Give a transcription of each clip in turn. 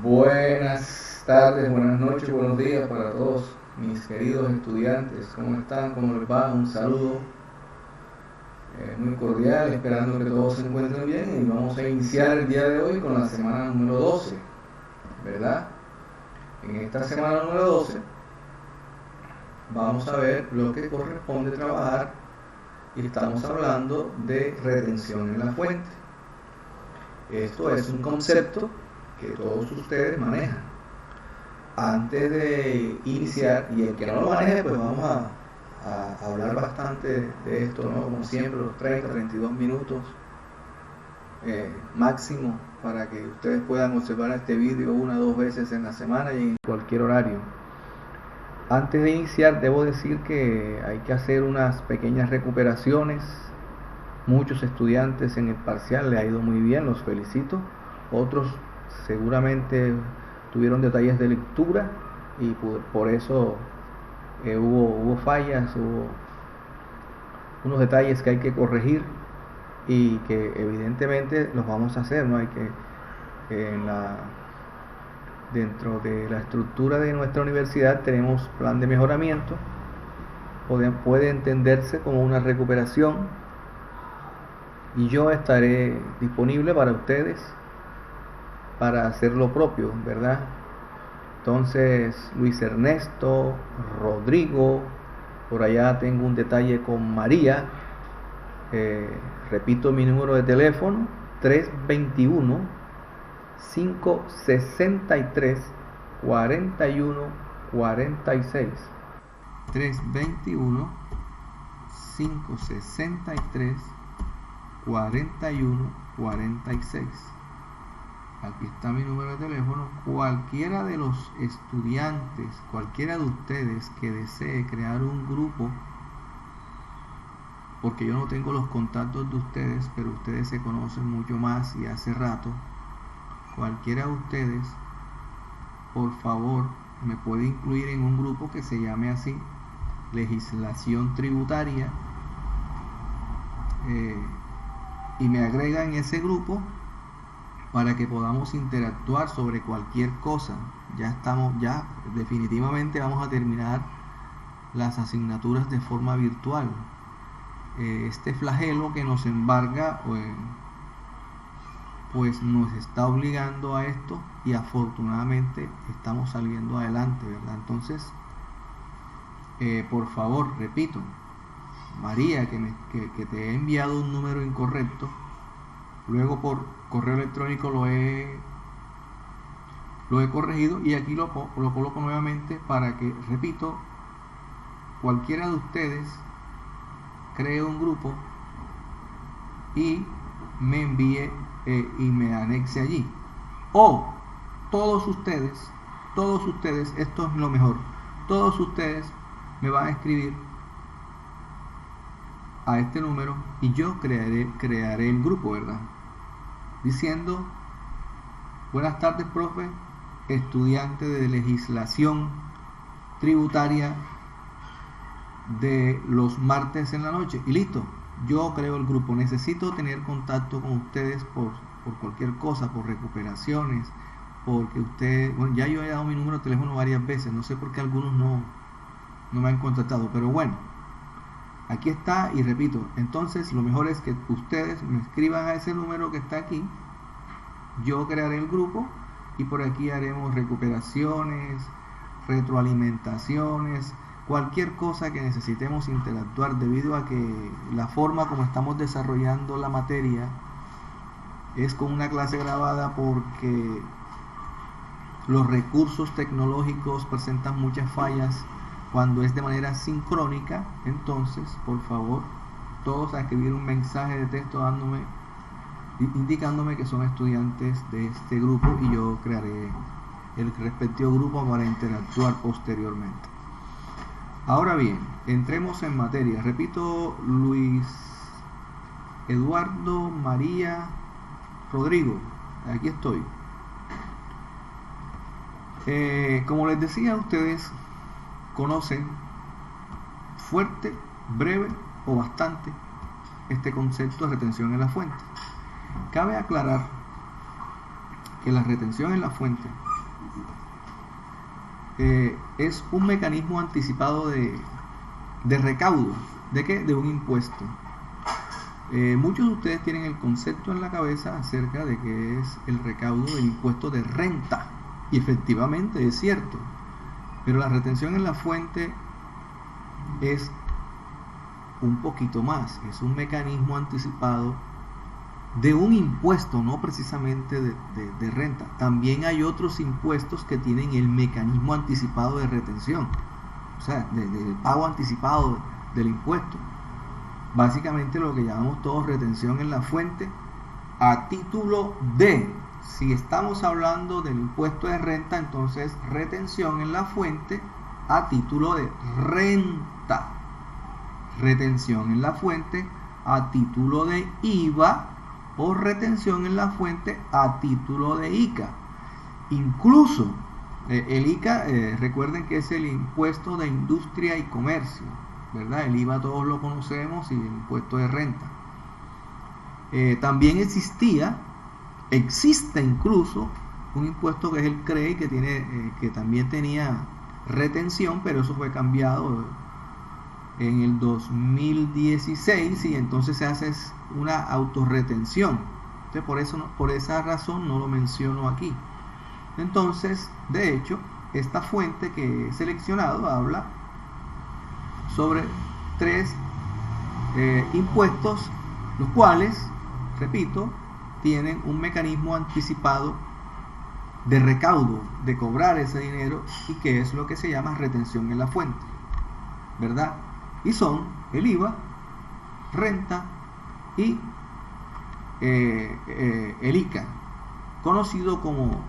Buenas tardes, buenas noches, buenos días para todos mis queridos estudiantes. ¿Cómo están? ¿Cómo les va? Un saludo muy cordial, esperando que todos se encuentren bien. Y vamos a iniciar el día de hoy con la semana número 12, ¿verdad? En esta semana número 12 vamos a ver lo que corresponde trabajar y estamos hablando de retención en la fuente. Esto es un concepto que todos ustedes manejan. Antes de iniciar, y el que no lo maneje, pues vamos a hablar bastante de esto, ¿no? Como siempre, los 32 minutos máximo, para que ustedes puedan observar este vídeo 1 o 2 veces en la semana y en cualquier horario. Antes de iniciar, debo decir que hay que hacer unas pequeñas recuperaciones. Muchos estudiantes en el parcial le ha ido muy bien, los felicito. Otros seguramente tuvieron detalles de lectura y por eso hubo fallas, hubo unos detalles que hay que corregir y que evidentemente los vamos a hacer, ¿no? Hay que dentro de la estructura de nuestra universidad tenemos plan de mejoramiento. Puede entenderse como una recuperación y yo estaré disponible para ustedes para hacer lo propio, ¿verdad? Entonces, Luis Ernesto, Rodrigo, por allá tengo un detalle con María. Repito mi número de teléfono: 321-563-4146. 321-563-4146. Aquí está mi número de teléfono. Cualquiera de los estudiantes, cualquiera de ustedes que desee crear un grupo, porque yo no tengo los contactos de ustedes, pero ustedes se conocen mucho más y hace rato, cualquiera de ustedes, por favor, me puede incluir en un grupo que se llame así, Legislación Tributaria, y me agrega en ese grupo para que podamos interactuar sobre cualquier cosa. Ya definitivamente vamos a terminar las asignaturas de forma virtual. Este flagelo que nos embarga pues nos está obligando a esto, y afortunadamente estamos saliendo adelante, ¿verdad? Entonces, por favor, repito, María, que te he enviado un número incorrecto, luego por correo electrónico lo he corregido y aquí lo coloco nuevamente para que, repito, cualquiera de ustedes cree un grupo y me envíe y me anexe allí. O todos ustedes, esto es lo mejor, todos ustedes me van a escribir a este número y yo crearé el grupo, ¿verdad? Diciendo: buenas tardes, profe, estudiante de legislación tributaria de los martes en la noche, y listo, yo creo el grupo. Necesito tener contacto con ustedes por cualquier cosa, por recuperaciones, porque ya yo he dado mi número de teléfono varias veces, no sé por qué algunos no me han contactado, pero bueno, aquí está. Y repito, entonces lo mejor es que ustedes me escriban a ese número que está aquí, yo crearé el grupo y por aquí haremos recuperaciones, retroalimentaciones, cualquier cosa que necesitemos interactuar, debido a que la forma como estamos desarrollando la materia es con una clase grabada, porque los recursos tecnológicos presentan muchas fallas cuando es de manera sincrónica. Entonces, por favor, todos a escribir un mensaje de texto indicándome que son estudiantes de este grupo y yo crearé el respectivo grupo para interactuar posteriormente. Ahora bien, entremos en materia. Repito: Luis Eduardo, María, Rodrigo, aquí estoy. Como les decía, ustedes conocen fuerte, breve o bastante este concepto de retención en la fuente. Cabe aclarar que la retención en la fuente es un mecanismo anticipado de recaudo. ¿De qué? De un impuesto. Muchos de ustedes tienen el concepto en la cabeza acerca de que es el recaudo del impuesto de renta, y efectivamente es cierto, pero la retención en la fuente es un poquito más, es un mecanismo anticipado de un impuesto, no precisamente de renta. También hay otros impuestos que tienen el mecanismo anticipado de retención, o sea, del pago anticipado del impuesto. Básicamente lo que llamamos todos retención en la fuente a título de, si estamos hablando del impuesto de renta, entonces retención en la fuente a título de renta, retención en la fuente a título de IVA o retención en la fuente a título de ICA. Incluso el ICA, recuerden que es el impuesto de industria y comercio, ¿verdad? El IVA todos lo conocemos, y el impuesto de renta. También existe incluso un impuesto que es el CREI, que también tenía retención, pero eso fue cambiado en el 2016, y entonces se hace una autorretención. Entonces, por esa razón no lo menciono aquí. Entonces, de hecho, esta fuente que he seleccionado habla sobre 3 impuestos, los cuales, repito, tienen un mecanismo anticipado de recaudo, de cobrar ese dinero, y que es lo que se llama retención en la fuente, ¿verdad? Y son el IVA, renta y el ICA, conocido como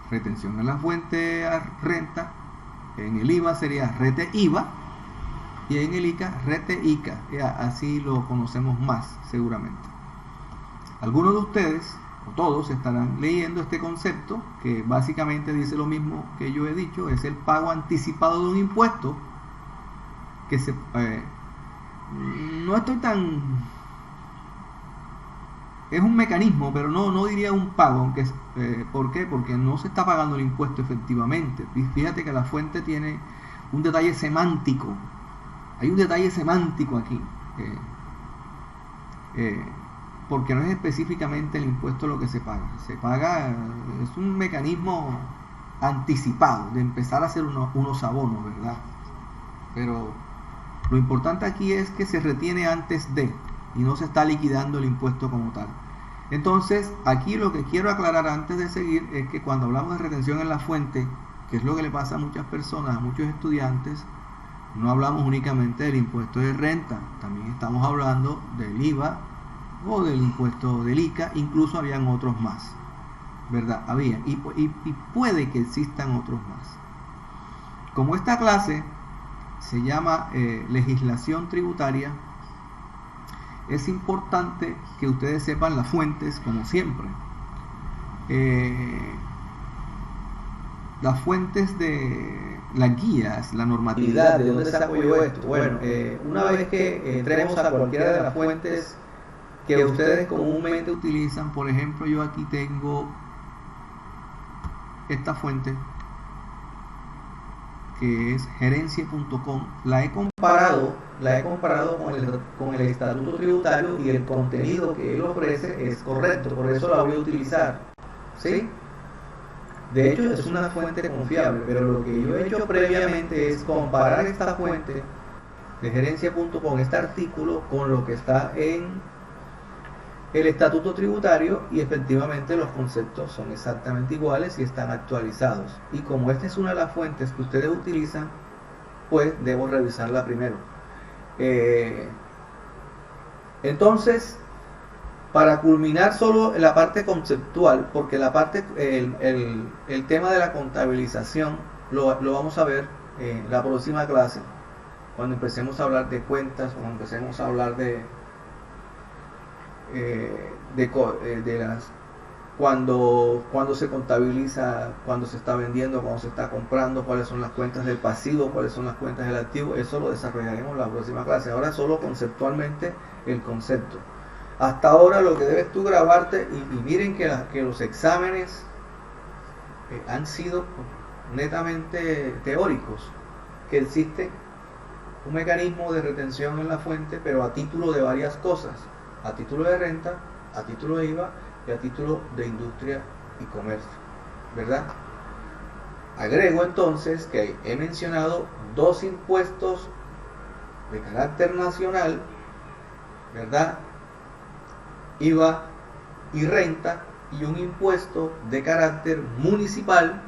retención en la fuente a renta. En el IVA sería rete IVA, y en el ICA rete ICA. Así lo conocemos más seguramente. Algunos de ustedes, o todos, estarán leyendo este concepto, que básicamente dice lo mismo que yo he dicho: es el pago anticipado de un impuesto que no estoy tan... Es un mecanismo, pero no diría un pago, aunque ¿por qué? Porque no se está pagando el impuesto efectivamente. Fíjate que la fuente tiene un detalle semántico. Hay un detalle semántico aquí, porque no es específicamente el impuesto lo que se paga. Se paga, es un mecanismo anticipado de empezar a hacer unos abonos, ¿verdad? Pero lo importante aquí es que se retiene antes de, y no se está liquidando el impuesto como tal. Entonces, aquí lo que quiero aclarar antes de seguir es que cuando hablamos de retención en la fuente, que es lo que le pasa a muchas personas, a muchos estudiantes, no hablamos únicamente del impuesto de renta, también estamos hablando del IVA o del impuesto del ICA, incluso habían otros más, ¿verdad? Había, y puede que existan otros más. Como esta clase se llama legislación tributaria, es importante que ustedes sepan las fuentes, como siempre. Las fuentes de las guías, la normatividad, ¿de dónde saco yo esto? Bueno, una vez que entremos a cualquiera de las fuentes que ustedes comúnmente utilizan, por ejemplo, yo aquí tengo esta fuente, que es gerencia.com. La he comparado con el estatuto tributario, y el contenido que él ofrece es correcto, por eso la voy a utilizar, ¿sí? De hecho, es una fuente confiable, pero lo que yo he hecho previamente es comparar esta fuente de gerencia.com, este artículo, con lo que está en el estatuto tributario, y efectivamente los conceptos son exactamente iguales y están actualizados. Y como esta es una de las fuentes que ustedes utilizan, pues debo revisarla primero. Entonces, para culminar solo la parte conceptual, porque la parte, el tema de la contabilización lo vamos a ver en la próxima clase, cuando empecemos a hablar de cuentas, cuando empecemos a hablar de las cuando se contabiliza, cuando se está vendiendo, cuando se está comprando, cuáles son las cuentas del pasivo, cuáles son las cuentas del activo. Eso lo desarrollaremos en la próxima clase. Ahora solo conceptualmente el concepto. Hasta ahora lo que debes tú grabarte, y miren que los exámenes han sido netamente teóricos, que existe un mecanismo de retención en la fuente, pero a título de varias cosas, a título de renta, a título de IVA y a título de industria y comercio, ¿verdad? Agrego entonces que he mencionado dos impuestos de carácter nacional, ¿verdad? IVA y renta, y un impuesto de carácter municipal,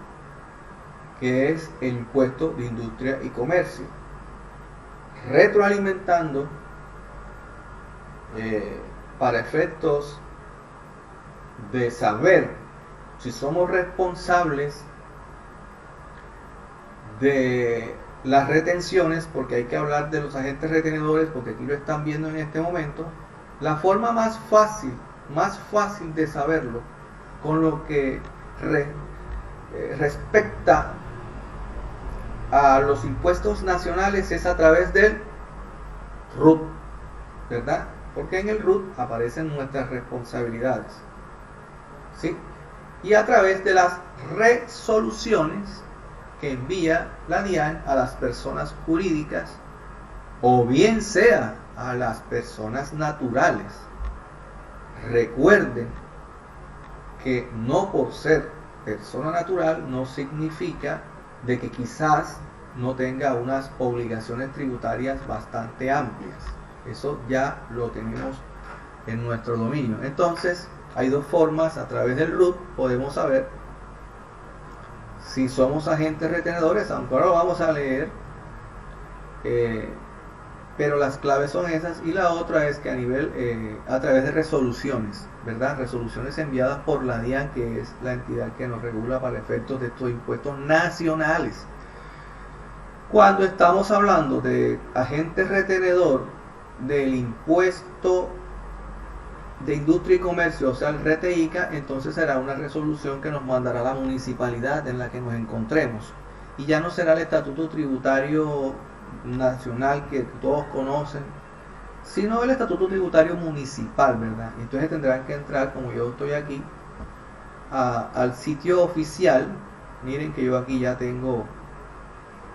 que es el impuesto de industria y comercio, retroalimentando para efectos de saber si somos responsables de las retenciones, porque hay que hablar de los agentes retenedores, porque aquí lo están viendo en este momento. La forma más fácil de saberlo, con lo que respecta a los impuestos nacionales, es a través del RUT, ¿verdad? Porque en el RUT aparecen nuestras responsabilidades, ¿sí? Y a través de las resoluciones que envía la DIAN a las personas jurídicas, o bien sea a las personas naturales. Recuerden que no por ser persona natural no significa de que quizás no tenga unas obligaciones tributarias bastante amplias. Eso ya lo tenemos en nuestro dominio. Entonces, hay dos formas. A través del RUT podemos saber si somos agentes retenedores, aunque ahora lo vamos a leer, pero las claves son esas. Y la otra es que a través de resoluciones, ¿verdad? Resoluciones enviadas por la DIAN, que es la entidad que nos regula para efectos de estos impuestos nacionales. Cuando estamos hablando de agente retenedor del impuesto de industria y comercio, o sea el RTICA, entonces será una resolución que nos mandará la municipalidad en la que nos encontremos, y ya no será el estatuto tributario nacional que todos conocen, sino el estatuto tributario municipal, ¿verdad? Entonces tendrán que entrar, como yo estoy aquí, al sitio oficial. Miren que yo aquí ya tengo,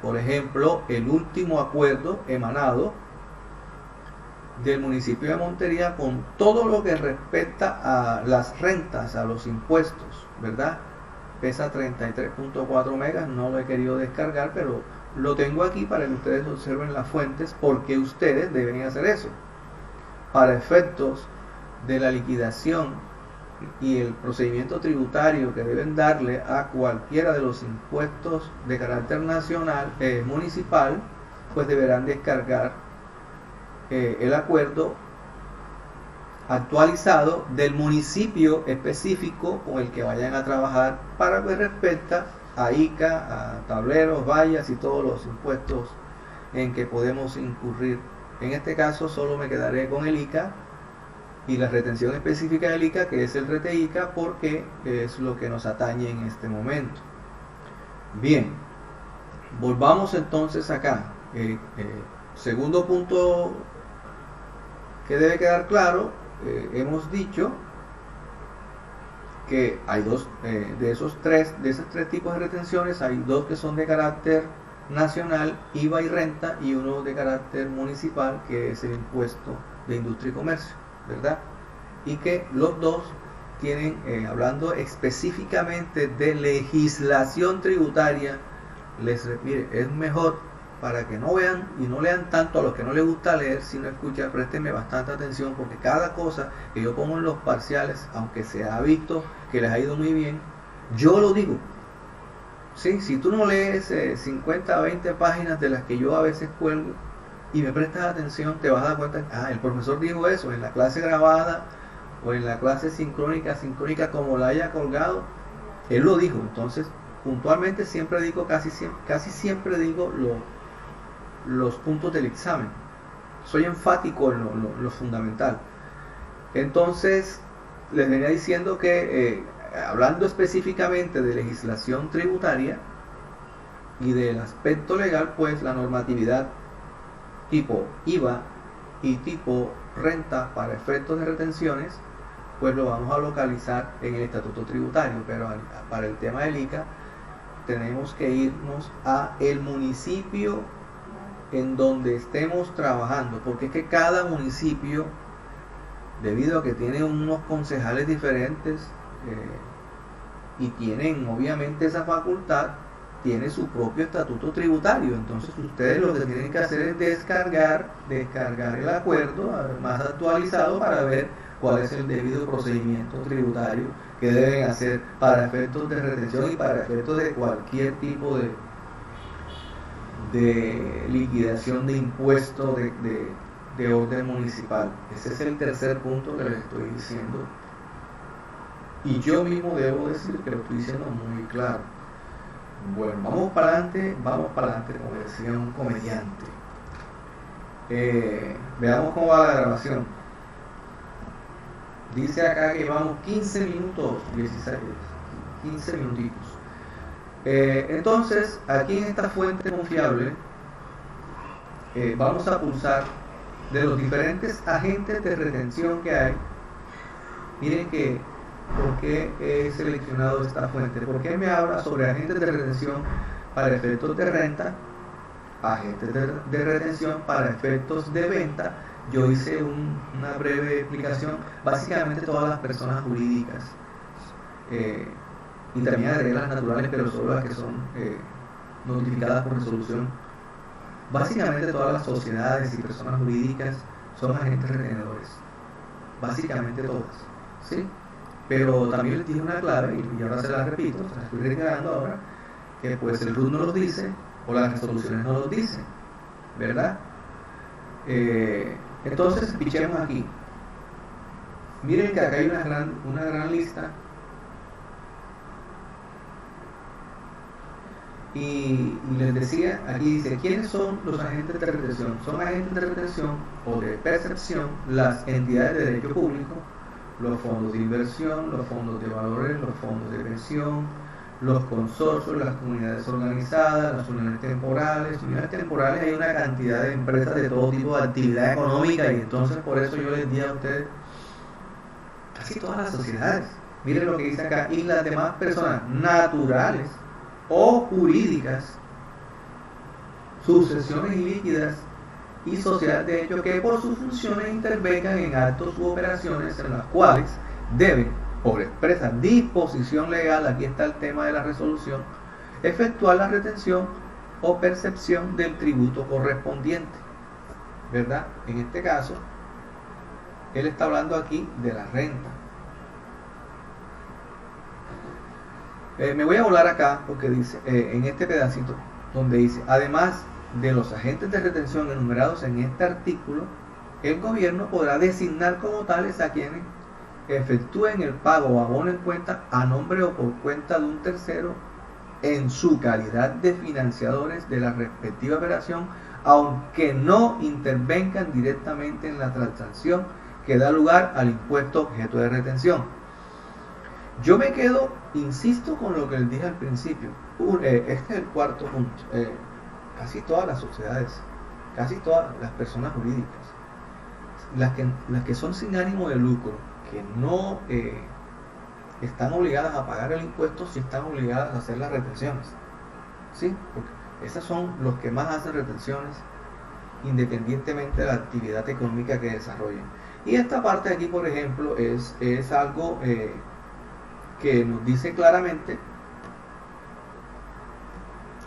por ejemplo, el último acuerdo emanado del municipio de Montería con todo lo que respecta a las rentas, a los impuestos, ¿verdad? Pesa 33.4 megas, no lo he querido descargar, pero lo tengo aquí para que ustedes observen las fuentes, porque ustedes deben hacer eso. Para efectos de la liquidación y el procedimiento tributario que deben darle a cualquiera de los impuestos de carácter nacional, municipal, pues deberán descargar el acuerdo actualizado del municipio específico con el que vayan a trabajar, para que respecta a ICA, a tableros, vallas y todos los impuestos en que podemos incurrir. En este caso solo me quedaré con el ICA y la retención específica del ICA, que es el RTICA, porque es lo que nos atañe en este momento. Bien, volvamos entonces acá. Segundo punto que debe quedar claro, hemos dicho que hay dos, de esos tres tipos de retenciones, hay dos que son de carácter nacional, IVA y renta, y uno de carácter municipal, que es el impuesto de industria y comercio, ¿verdad? Y que los dos tienen, hablando específicamente de legislación tributaria, mire, es mejor, para que no vean y no lean tanto a los que no les gusta leer, sino escuchar, préstenme bastante atención, porque cada cosa que yo pongo en los parciales, aunque se ha visto que les ha ido muy bien, yo lo digo. ¿Sí? Si tú no lees 50 o 20 páginas de las que yo a veces cuelgo y me prestas atención, te vas a dar cuenta, el profesor dijo eso en la clase grabada o en la clase sincrónica como la haya colgado, él lo dijo. Entonces, puntualmente siempre digo, casi siempre digo los puntos del examen. Soy enfático en lo fundamental. Entonces, les venía diciendo que hablando específicamente de legislación tributaria y del aspecto legal, pues la normatividad tipo IVA y tipo renta para efectos de retenciones pues lo vamos a localizar en el estatuto tributario, pero para el tema del ICA tenemos que irnos a el municipio en donde estemos trabajando, porque es que cada municipio, debido a que tiene unos concejales diferentes y tienen obviamente esa facultad, tiene su propio estatuto tributario. Entonces ustedes lo que tienen que hacer es descargar el acuerdo más actualizado para ver cuál es el debido procedimiento tributario que deben hacer para efectos de retención y para efectos de cualquier tipo de liquidación de impuestos de orden municipal. Ese es el tercer punto que les estoy diciendo, y yo mismo debo decir que lo estoy diciendo muy claro. Bueno, vamos para adelante, como decía un comediante. Veamos cómo va la grabación. Dice acá que llevamos 15 minutos, 15 minutitos. Entonces, aquí en esta fuente confiable, vamos a pulsar de los diferentes agentes de retención que hay. Miren que, ¿por qué he seleccionado esta fuente? Porque me habla sobre agentes de retención para efectos de renta, agentes de retención para efectos de venta. Yo hice una breve explicación, básicamente todas las personas jurídicas, y también agregué las naturales, pero solo las que son notificadas por resolución. Básicamente todas las sociedades y personas jurídicas son agentes retenedores, básicamente todas, ¿sí? Pero también les dije una clave, y ahora se la repito, se la estoy reiterando ahora, que pues el RUT no los dice, o las resoluciones no los dicen, ¿verdad? Entonces, pichemos aquí. Miren que acá hay una gran lista, y les decía, aquí dice, ¿quiénes son los agentes de retención? Son agentes de retención o de percepción las entidades de derecho público, los fondos de inversión, los fondos de valores, los fondos de pensión, los consorcios, las comunidades organizadas, las unidades temporales. Unidades temporales, hay una cantidad de empresas de todo tipo de actividad económica, y entonces por eso yo les di a ustedes casi todas las sociedades. Miren lo que dice acá: y las demás personas naturales o jurídicas, sucesiones ilíquidas y sociedades de hecho que por sus funciones intervengan en actos u operaciones en las cuales deben, por expresa disposición legal, aquí está el tema de la resolución, efectuar la retención o percepción del tributo correspondiente, ¿verdad? En este caso, él está hablando aquí de la renta. Me voy a volar acá porque dice, en este pedacito, donde dice, además de los agentes de retención enumerados en este artículo, el gobierno podrá designar como tales a quienes efectúen el pago o abonen cuenta a nombre o por cuenta de un tercero en su calidad de financiadores de la respectiva operación, aunque no intervengan directamente en la transacción que da lugar al impuesto objeto de retención. Yo me quedo, insisto, con lo que les dije al principio. Este es el cuarto punto. Casi todas las sociedades, casi todas las personas jurídicas, las que son sin ánimo de lucro, que no están obligadas a pagar el impuesto, sí están obligadas a hacer las retenciones, ¿sí? Porque esas son los que más hacen retenciones, independientemente de la actividad económica que desarrollen. Y esta parte de aquí, por ejemplo, es algo que nos dice claramente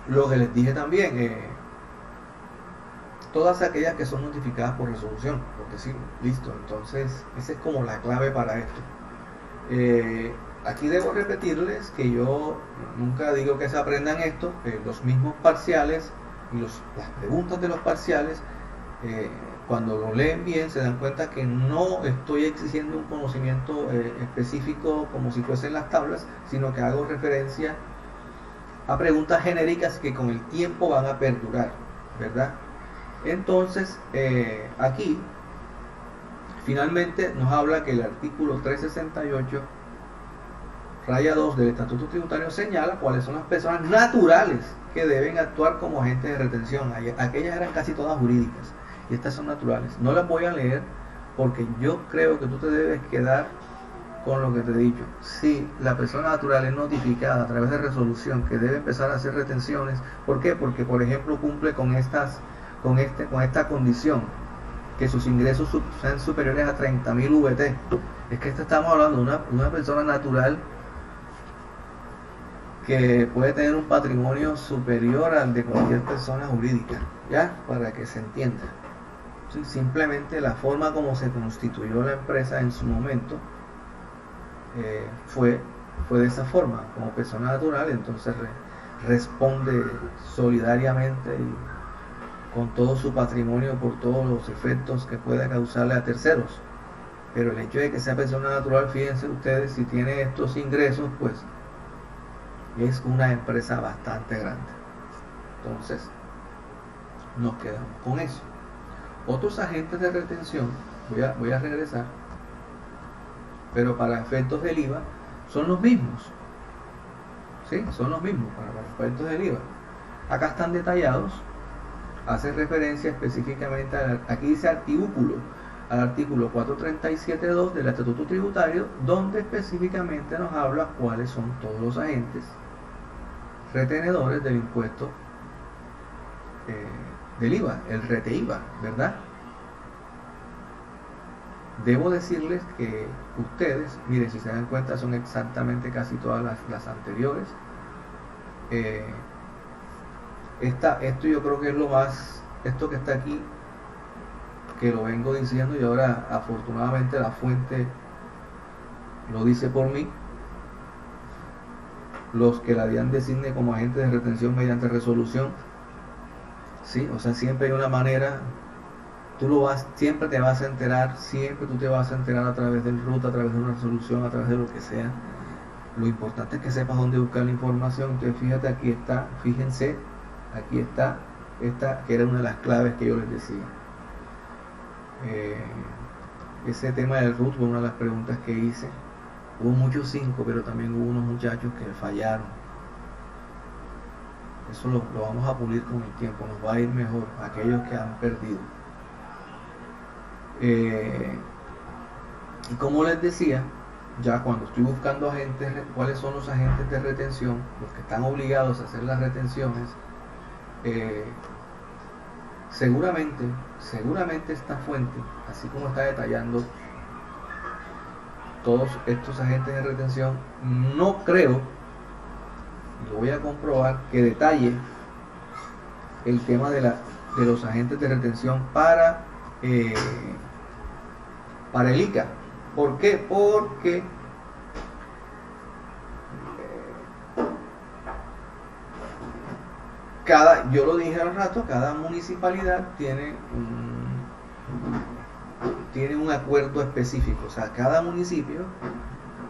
lo que les dije también, todas aquellas que son notificadas por resolución, por decirlo, listo. Entonces esa es como la clave para esto. Aquí debo repetirles que yo nunca digo que se aprendan esto, los mismos parciales y las preguntas de los parciales, cuando lo leen bien se dan cuenta que no estoy exigiendo un conocimiento específico como si fuesen las tablas, sino que hago referencia a preguntas genéricas que con el tiempo van a perdurar, ¿verdad? Entonces, aquí finalmente nos habla que el artículo 368 raya 2 del Estatuto Tributario señala cuáles son las personas naturales que deben actuar como agentes de retención. Aquellas eran casi todas jurídicas y estas son naturales. No las voy a leer porque yo creo que tú te debes quedar con lo que te he dicho. Si la persona natural es notificada a través de resolución que debe empezar a hacer retenciones, ¿por qué? Porque, por ejemplo, cumple con esta condición, que sus ingresos sean superiores a 30.000 VT. Es que estamos hablando de una persona natural que puede tener un patrimonio superior al de cualquier persona jurídica, ¿ya? Para que se entienda. Sí, simplemente la forma como se constituyó la empresa en su momento fue de esa forma, como persona natural, entonces responde solidariamente y con todo su patrimonio por todos los efectos que pueda causarle a terceros. Pero el hecho de que sea persona natural, fíjense ustedes, si tiene estos ingresos, pues es una empresa bastante grande. Entonces nos quedamos con eso. Otros agentes de retención, voy a regresar, pero para efectos del IVA son los mismos. ¿Sí? Son los mismos para efectos del IVA. Acá están detallados, hace referencia específicamente, aquí dice artículo, al artículo 437.2 del Estatuto Tributario, donde específicamente nos habla cuáles son todos los agentes retenedores del impuesto del IVA, el RETE-IVA, ¿verdad? Debo decirles que ustedes, miren, si se dan cuenta, son exactamente casi todas las anteriores. Esto yo creo que es lo más, esto que está aquí, que lo vengo diciendo y ahora afortunadamente la fuente lo dice por mí. Los que la DIAN designe como agentes de retención mediante resolución, ¿sí? O sea, siempre hay una manera, siempre te vas a enterar, siempre tú te vas a enterar a través del RUT, a través de una resolución, a través de lo que sea. Lo importante es que sepas dónde buscar la información. Entonces fíjate, aquí está, fíjense, aquí está, esta que era una de las claves que yo les decía. Ese tema del RUT fue una de las preguntas que hice. Hubo muchos 5, pero también hubo unos muchachos que fallaron. Eso lo vamos a pulir con el tiempo, nos va a ir mejor a aquellos que han perdido. Y como les decía, ya cuando estoy buscando agentes, cuáles son los agentes de retención, los que están obligados a hacer las retenciones, seguramente esta fuente, así como está detallando todos estos agentes de retención, no creo, y lo voy a comprobar, que detalle el tema de los agentes de retención para el ICA. ¿Por qué? Porque yo lo dije al rato, cada municipalidad tiene un acuerdo específico. O sea, cada municipio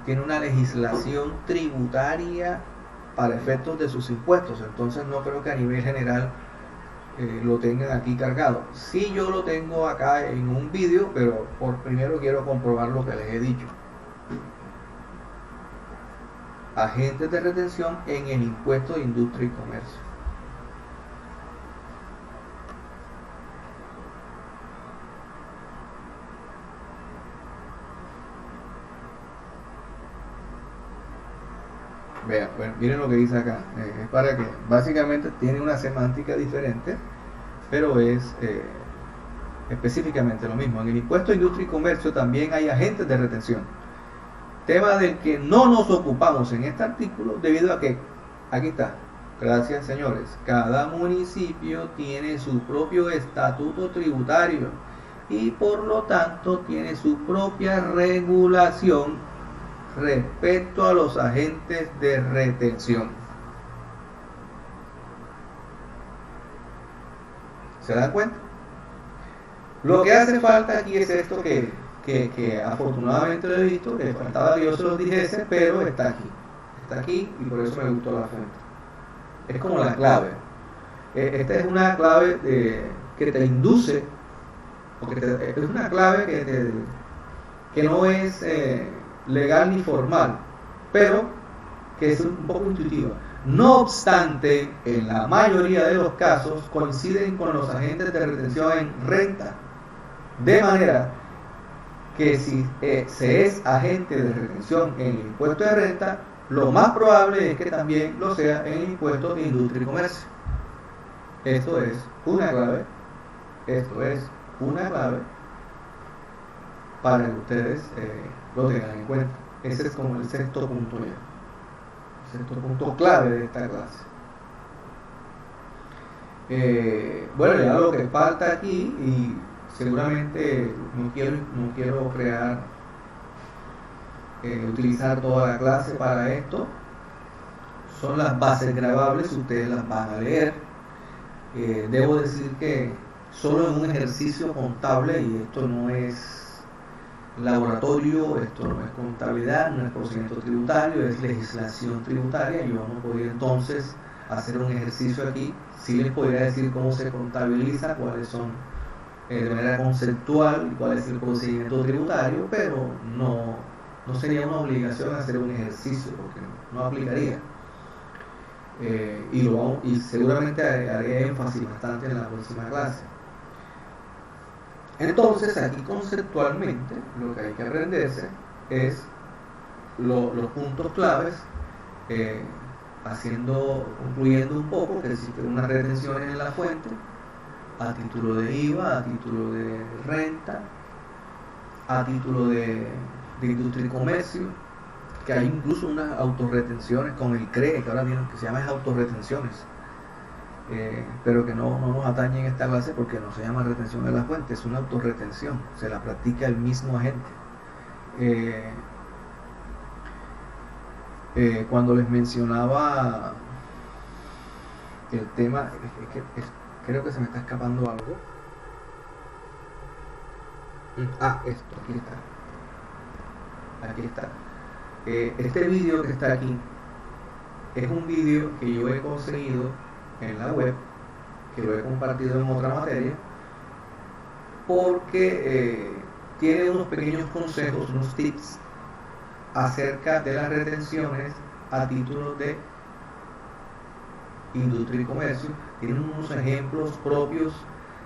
tiene una legislación tributaria para efectos de sus impuestos. Entonces no creo que a nivel general lo tengan aquí cargado. Sí, yo lo tengo acá en un vídeo, pero primero quiero comprobar lo que les he dicho. Agentes de retención en el impuesto de industria y comercio. Vean, bueno, miren lo que dice acá. Es para que, básicamente tiene una semántica diferente, pero es específicamente lo mismo. En el impuesto de industria y comercio también hay agentes de retención. Tema del que no nos ocupamos en este artículo debido a que, aquí está, gracias señores, cada municipio tiene su propio estatuto tributario y por lo tanto tiene su propia regulación respecto a los agentes de retención. ¿Se dan cuenta? Lo que hace falta aquí es esto que afortunadamente lo he visto, que faltaba que yo se los dijese, pero está aquí y por eso me gustó la fuente. Es como la clave. Esta es una clave que te induce, porque es una clave que no es legal ni formal, pero que es un poco intuitiva. No obstante, en la mayoría de los casos coinciden con los agentes de retención en renta, de manera que si se es agente de retención en el impuesto de renta, lo más probable es que también lo sea en el impuesto de industria y comercio. Esto es una clave, esto es una clave para que ustedes lo tengan en cuenta. Ese es como el sexto punto ya, el sexto punto clave de esta clase. Bueno, ya lo que falta aquí, y seguramente no quiero crear, utilizar toda la clase para esto, son las bases grabables, ustedes las van a leer. Debo decir que solo en un ejercicio contable, y esto no es laboratorio, esto no es contabilidad, no es procedimiento tributario, es legislación tributaria. Yo no podía entonces hacer un ejercicio aquí. Sí les podría decir cómo se contabiliza, cuáles son de manera conceptual, cuál es el procedimiento tributario, pero no sería una obligación hacer un ejercicio porque no aplicaría. Y seguramente haré énfasis bastante en la próxima clase. Entonces, aquí conceptualmente lo que hay que aprenderse es los puntos claves, concluyendo un poco que existen unas retenciones en la fuente a título de IVA, a título de renta, a título de industria y comercio, que hay incluso unas autorretenciones con el CREE, que ahora vienen, que se llaman autorretenciones, pero que no nos atañe en esta clase porque no se llama retención de la fuente, es una autorretención, se la practica el mismo agente. Cuando les mencionaba el tema, creo que se me está escapando algo. Esto, aquí está. Este vídeo que está aquí es un vídeo que yo he conseguido en la web, que lo he compartido en otra materia, porque tiene unos pequeños consejos, unos tips acerca de las retenciones a título de industria y comercio. Tienen unos ejemplos propios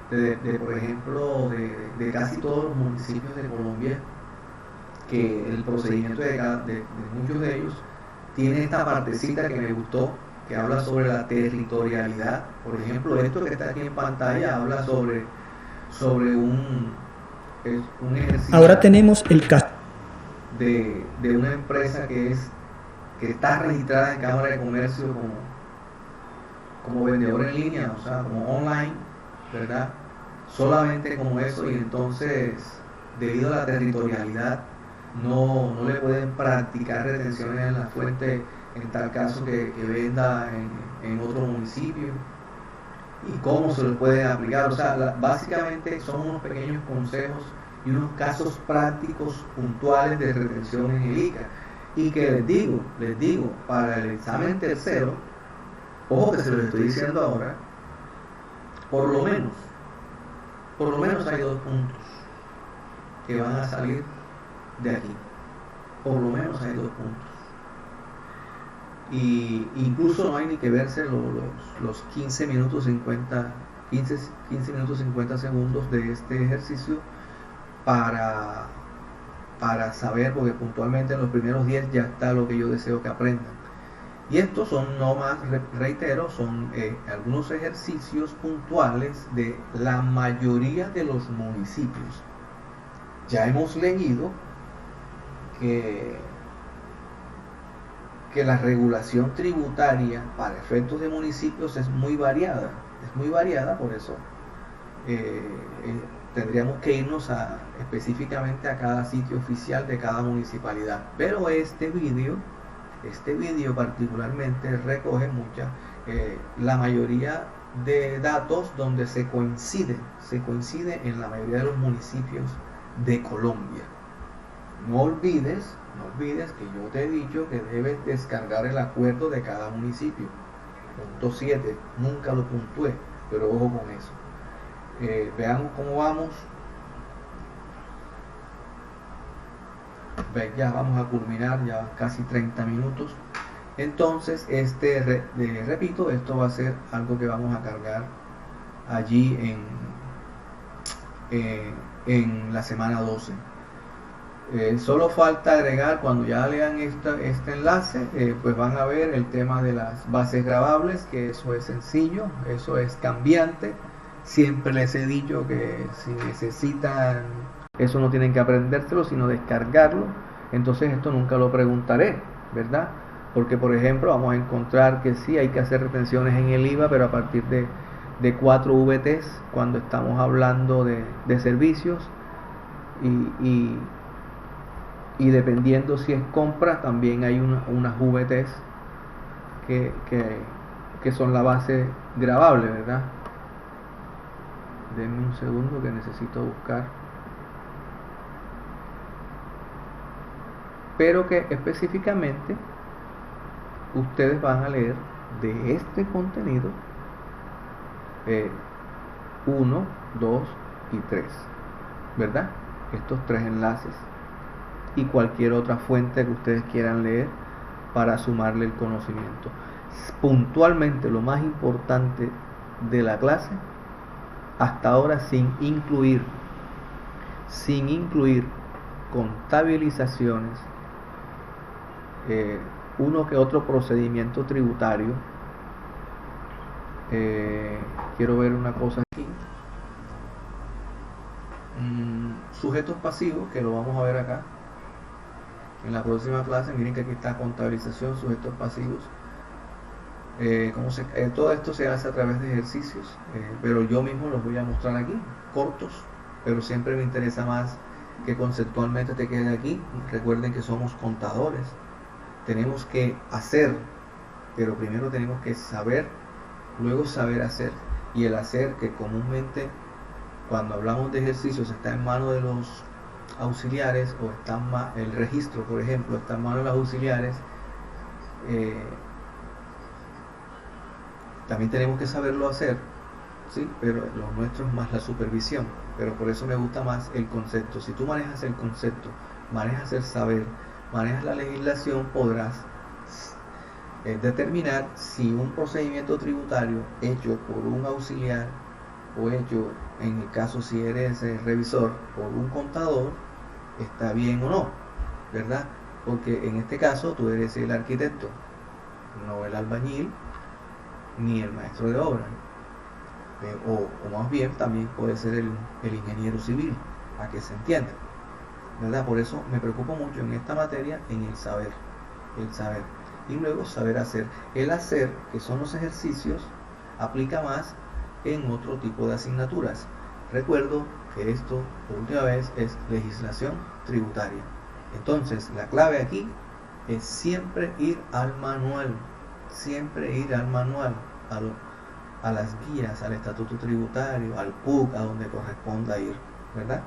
por ejemplo, de casi todos los municipios de Colombia, que el procedimiento de muchos de ellos tiene esta partecita que me gustó, que habla sobre la territorialidad. Por ejemplo, esto que está aquí en pantalla habla sobre un ejercicio. Ahora tenemos el caso de una empresa que está registrada en Cámara de Comercio como vendedor en línea, o sea, como online, ¿verdad? Solamente como eso, y entonces, debido a la territorialidad, no le pueden practicar retenciones en la fuente en tal caso que venda en otro municipio, y cómo se les puede aplicar. O sea, básicamente son unos pequeños consejos y unos casos prácticos puntuales de retención en el ICA, y que les digo, para el examen tercero, ojo que se lo estoy diciendo ahora, por lo menos hay 2 puntos que van a salir de aquí. Por lo menos hay 2 puntos. Y incluso no hay ni que verse los 15 minutos 50 segundos de este ejercicio para saber, porque puntualmente en los primeros 10 ya está lo que yo deseo que aprendan. Y estos son, no más, reitero, son algunos ejercicios puntuales de la mayoría de los municipios. Ya hemos leído que la regulación tributaria para efectos de municipios es muy variada, por eso tendríamos que irnos específicamente a cada sitio oficial de cada municipalidad. Pero este vídeo particularmente recoge la mayoría de datos donde se coincide en la mayoría de los municipios de Colombia. No olvides que yo te he dicho que debes descargar el acuerdo de cada municipio. Punto 7, nunca lo puntué, pero ojo con eso. Veamos cómo vamos. Ya vamos a culminar, ya casi 30 minutos. Entonces, repito, esto va a ser algo que vamos a cargar allí en la semana 12. Solo falta agregar, cuando ya lean este enlace, pues van a ver el tema de las bases grabables, que eso es sencillo, eso es cambiante. Siempre les he dicho que si necesitan, eso no tienen que aprendérselo, sino descargarlo. Entonces esto nunca lo preguntaré, ¿verdad? Porque por ejemplo vamos a encontrar que sí hay que hacer retenciones en el IVA, pero a partir de 4 VTs cuando estamos hablando de servicios, y dependiendo si es compra también hay unas VTs que son la base gravable, ¿verdad? Denme un segundo que necesito buscar, pero que específicamente ustedes van a leer de este contenido 1, 2 y 3, ¿verdad? Estos 3 enlaces y cualquier otra fuente que ustedes quieran leer para sumarle el conocimiento. Puntualmente lo más importante de la clase hasta ahora, sin incluir contabilizaciones, uno que otro procedimiento tributario. Quiero ver una cosa aquí. Sujetos pasivos, que lo vamos a ver acá en la próxima clase. Miren que aquí está contabilización, sujetos pasivos. Todo esto se hace a través de ejercicios, pero yo mismo los voy a mostrar aquí, cortos, pero siempre me interesa más que conceptualmente te quede aquí. Recuerden que somos contadores, tenemos que hacer, pero primero tenemos que saber, luego saber hacer. Y el hacer, que comúnmente cuando hablamos de ejercicios está en manos de los auxiliares, o el registro, por ejemplo, está en manos de los auxiliares. También tenemos que saberlo hacer, ¿sí? Pero lo nuestro es más la supervisión. Pero por eso me gusta más el concepto. Si tú manejas el concepto, manejas el saber, manejas la legislación, podrás determinar si un procedimiento tributario hecho por un auxiliar o hecho, en el caso si eres revisor, por un contador, está bien o no, ¿verdad? Porque en este caso tú eres el arquitecto, no el albañil ni el maestro de obra, o más bien también puede ser el ingeniero civil, a que se entienda, ¿verdad? Por eso me preocupo mucho en esta materia en el saber, y luego saber hacer. El hacer, que son los ejercicios, aplica más en otro tipo de asignaturas. Recuerdo que esto, por última vez, es legislación tributaria. Entonces la clave aquí es siempre ir al manual, a las guías, al estatuto tributario, al PUC, a donde corresponda ir, ¿verdad?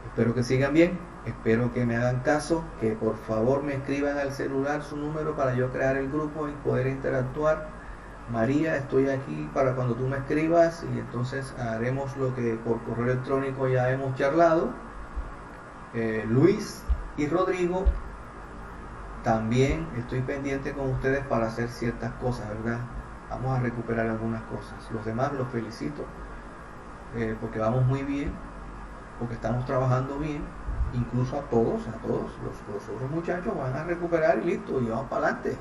Espero que sigan bien, espero que me hagan caso, que por favor me escriban al celular su número para yo crear el grupo y poder interactuar. María, estoy aquí para cuando tú me escribas, y entonces haremos lo que por correo electrónico ya hemos charlado. Luis y Rodrigo, también estoy pendiente con ustedes para hacer ciertas cosas, ¿verdad? Vamos a recuperar algunas cosas. Los demás los felicito, porque vamos muy bien, porque estamos trabajando bien. Incluso a todos los otros muchachos van a recuperar y listo, y vamos para adelante.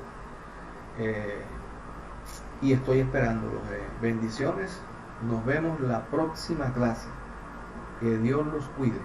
Y estoy esperándolos. Bendiciones, nos vemos la próxima clase. Que Dios los cuide.